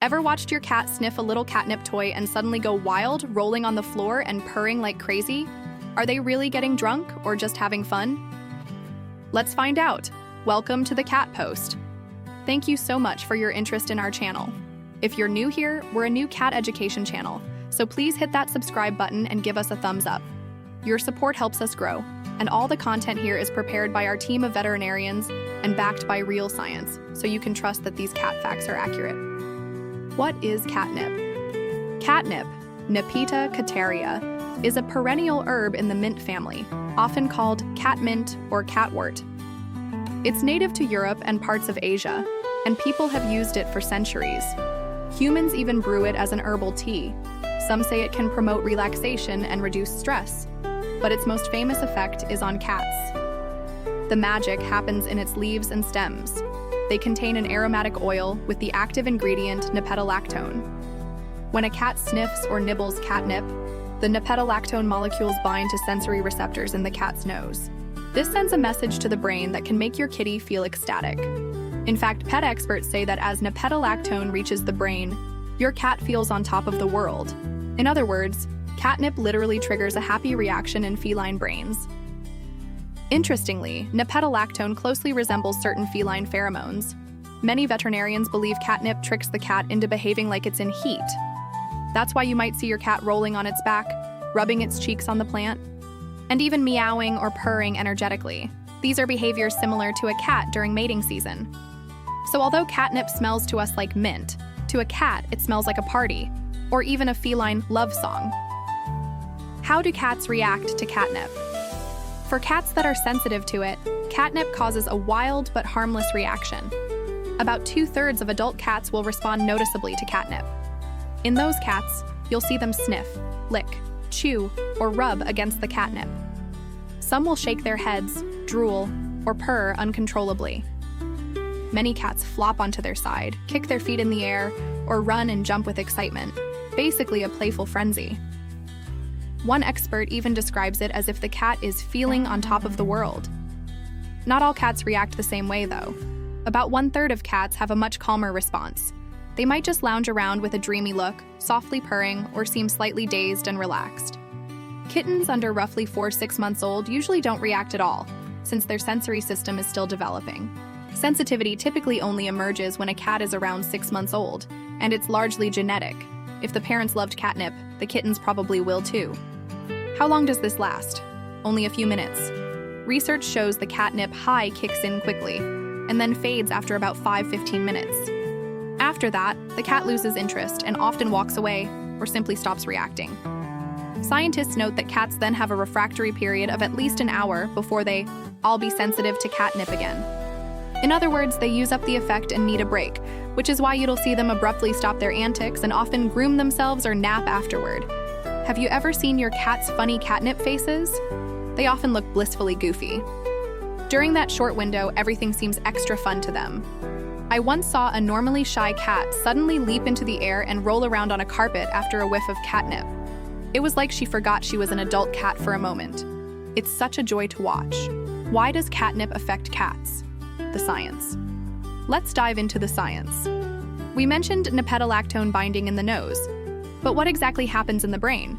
Ever watched your cat sniff a little catnip toy and suddenly go wild, rolling on the floor and purring like crazy? Are they really getting drunk or just having fun? Let's find out. Welcome to the Cat Post. Thank you so much for your interest in our channel. If you're new here, we're a new cat education channel, so please hit that subscribe button and give us a thumbs up. Your support helps us grow, and all the content here is prepared by our team of veterinarians and backed by real science, so you can trust that these cat facts are accurate. What is catnip? Catnip, nepetalactone, is a perennial herb in the mint family, often called catmint or catwort. It's native to Europe and parts of Asia, and people have used it for centuries. Humans even brew it as an herbal tea. Some say it can promote relaxation and reduce stress, but its most famous effect is on cats. The magic happens in its leaves and stems. They contain an aromatic oil with the active ingredient nepetalactone. When a cat sniffs or nibbles catnip, the nepetalactone molecules bind to sensory receptors in the cat's nose. This sends a message to the brain that can make your kitty feel ecstatic. In fact, pet experts say that as nepetalactone reaches the brain, your cat feels on top of the world. In other words, catnip literally triggers a happy reaction in feline brains. Interestingly, nepetalactone closely resembles certain feline pheromones. Many veterinarians believe catnip tricks the cat into behaving like it's in heat. That's why you might see your cat rolling on its back, rubbing its cheeks on the plant, and even meowing or purring energetically. These are behaviors similar to a cat during mating season. So although catnip smells to us like mint, to a cat it smells like a party, or even a feline love song. How do cats react to catnip? For cats that are sensitive to it, catnip causes a wild but harmless reaction. About 2/3 of adult cats will respond noticeably to catnip. In those cats, you'll see them sniff, lick, chew, or rub against the catnip. Some will shake their heads, drool, or purr uncontrollably. Many cats flop onto their side, kick their feet in the air, or run and jump with excitement, basically a playful frenzy. One expert even describes it as if the cat is feeling on top of the world. Not all cats react the same way, though. About 1/3 of cats have a much calmer response. They might just lounge around with a dreamy look, softly purring, or seem slightly dazed and relaxed. Kittens under roughly 4-6 months old usually don't react at all, since their sensory system is still developing. Sensitivity typically only emerges when a cat is around 6 months old, and it's largely genetic. If the parents loved catnip, the kittens probably will too. How long does this last? Only a few minutes. Research shows the catnip high kicks in quickly, and then fades after about 5-15 minutes. After that, the cat loses interest and often walks away or simply stops reacting. Scientists note that cats then have a refractory period of at least an hour before they all be sensitive to catnip again. In other words, they use up the effect and need a break, which is why you'll see them abruptly stop their antics and often groom themselves or nap afterward. Have you ever seen your cat's funny catnip faces? They often look blissfully goofy. During that short window, everything seems extra fun to them. I once saw a normally shy cat suddenly leap into the air and roll around on a carpet after a whiff of catnip. It was like she forgot she was an adult cat for a moment. It's such a joy to watch. Why does catnip affect cats? The science. Let's dive into the science. We mentioned nepetalactone binding in the nose, but what exactly happens in the brain?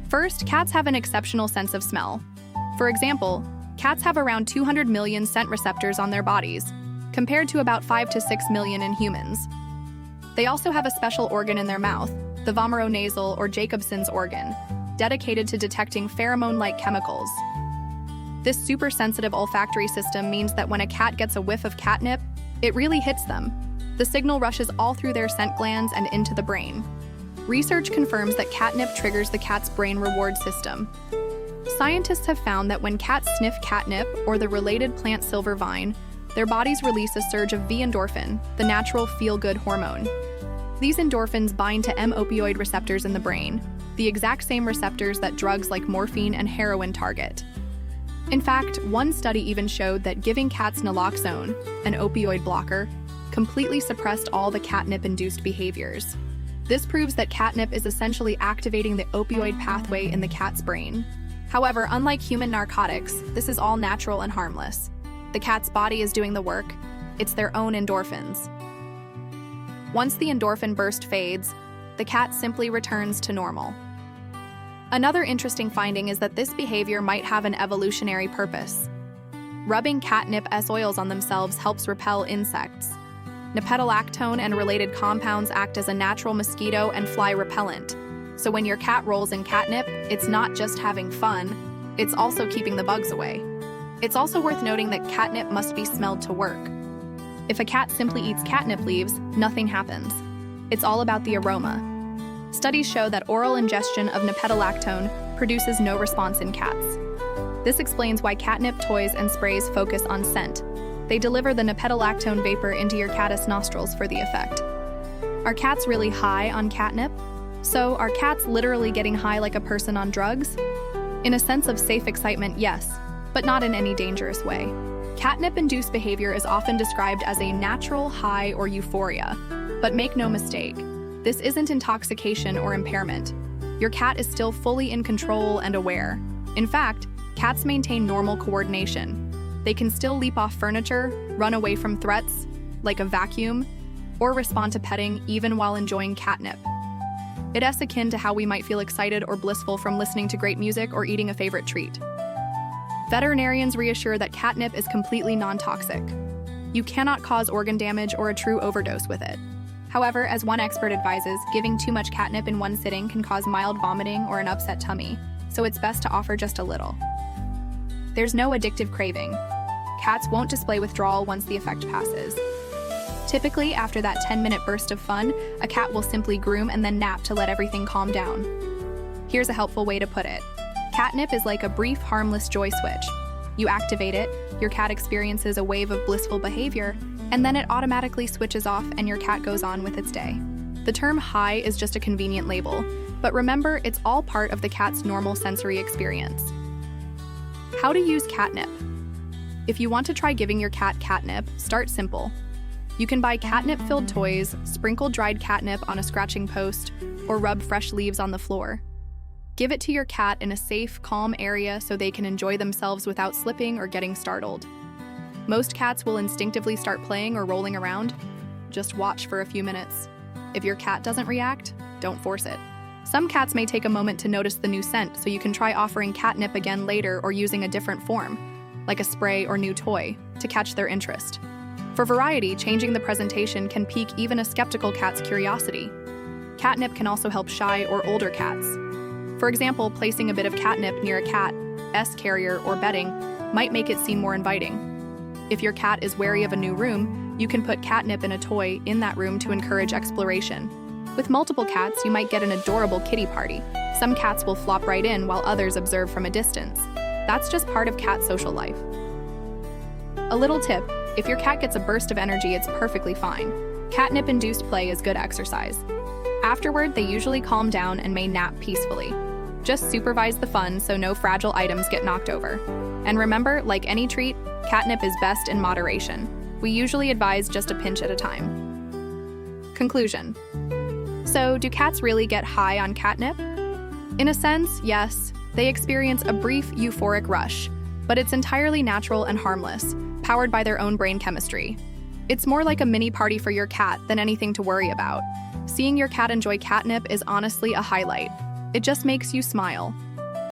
First, cats have an exceptional sense of smell. For example, cats have around 200 million scent receptors on their bodies, compared to about 5 to 6 million in humans. They also have a special organ in their mouth, the vomeronasal or Jacobson's organ, dedicated to detecting pheromone-like chemicals. This super sensitive olfactory system means that when a cat gets a whiff of catnip, it really hits them. The signal rushes all through their scent glands and into the brain. Research confirms that catnip triggers the cat's brain reward system. Scientists have found that when cats sniff catnip or the related plant silver vine, their bodies release a surge of V-endorphin, the natural feel-good hormone. These endorphins bind to M-opioid receptors in the brain, the exact same receptors that drugs like morphine and heroin target. In fact, one study even showed that giving cats naloxone, an opioid blocker, completely suppressed all the catnip-induced behaviors. This proves that catnip is essentially activating the opioid pathway in the cat's brain. However, unlike human narcotics, this is all natural and harmless. The cat's body is doing the work. It's their own endorphins. Once the endorphin burst fades, the cat simply returns to normal. Another interesting finding is that this behavior might have an evolutionary purpose. Rubbing catnip as oils on themselves helps repel insects. Nepetalactone and related compounds act as a natural mosquito and fly repellent. So when your cat rolls in catnip, it's not just having fun, it's also keeping the bugs away. It's also worth noting that catnip must be smelled to work. If a cat simply eats catnip leaves, nothing happens. It's all about the aroma. Studies show that oral ingestion of nepetalactone produces no response in cats. This explains why catnip toys and sprays focus on scent. They deliver the nepetalactone vapor into your cat's nostrils for the effect. Are cats really high on catnip? So, are cats literally getting high like a person on drugs? In a sense of safe excitement, yes, but not in any dangerous way. Catnip-induced behavior is often described as a natural high or euphoria. But make no mistake, this isn't intoxication or impairment. Your cat is still fully in control and aware. In fact, cats maintain normal coordination. They can still leap off furniture, run away from threats, like a vacuum, or respond to petting even while enjoying catnip. It's akin to how we might feel excited or blissful from listening to great music or eating a favorite treat. Veterinarians reassure that catnip is completely non-toxic. You cannot cause organ damage or a true overdose with it. However, as one expert advises, giving too much catnip in one sitting can cause mild vomiting or an upset tummy, so it's best to offer just a little. There's no addictive craving. Cats won't display withdrawal once the effect passes. Typically, after that 10-minute burst of fun, a cat will simply groom and then nap to let everything calm down. Here's a helpful way to put it. Catnip is like a brief, harmless joy switch. You activate it, your cat experiences a wave of blissful behavior, and then it automatically switches off and your cat goes on with its day. The term high is just a convenient label, but remember, it's all part of the cat's normal sensory experience. How to use catnip. If you want to try giving your cat catnip, start simple. You can buy catnip-filled toys, sprinkle dried catnip on a scratching post, or rub fresh leaves on the floor. Give it to your cat in a safe, calm area so they can enjoy themselves without slipping or getting startled. Most cats will instinctively start playing or rolling around. Just watch for a few minutes. If your cat doesn't react, don't force it. Some cats may take a moment to notice the new scent, so you can try offering catnip again later or using a different form, like a spray or new toy, to catch their interest. For variety, changing the presentation can pique even a skeptical cat's curiosity. Catnip can also help shy or older cats. For example, placing a bit of catnip near a cat's carrier or bedding might make it seem more inviting. If your cat is wary of a new room, you can put catnip in a toy in that room to encourage exploration. With multiple cats, you might get an adorable kitty party. Some cats will flop right in while others observe from a distance. That's just part of cat social life. A little tip, if your cat gets a burst of energy, it's perfectly fine. Catnip-induced play is good exercise. Afterward, they usually calm down and may nap peacefully. Just supervise the fun so no fragile items get knocked over. And remember, like any treat, catnip is best in moderation. We usually advise just a pinch at a time. Conclusion. So, do cats really get high on catnip? In a sense, yes. They experience a brief euphoric rush, but it's entirely natural and harmless, powered by their own brain chemistry. It's more like a mini party for your cat than anything to worry about. Seeing your cat enjoy catnip is honestly a highlight. It just makes you smile.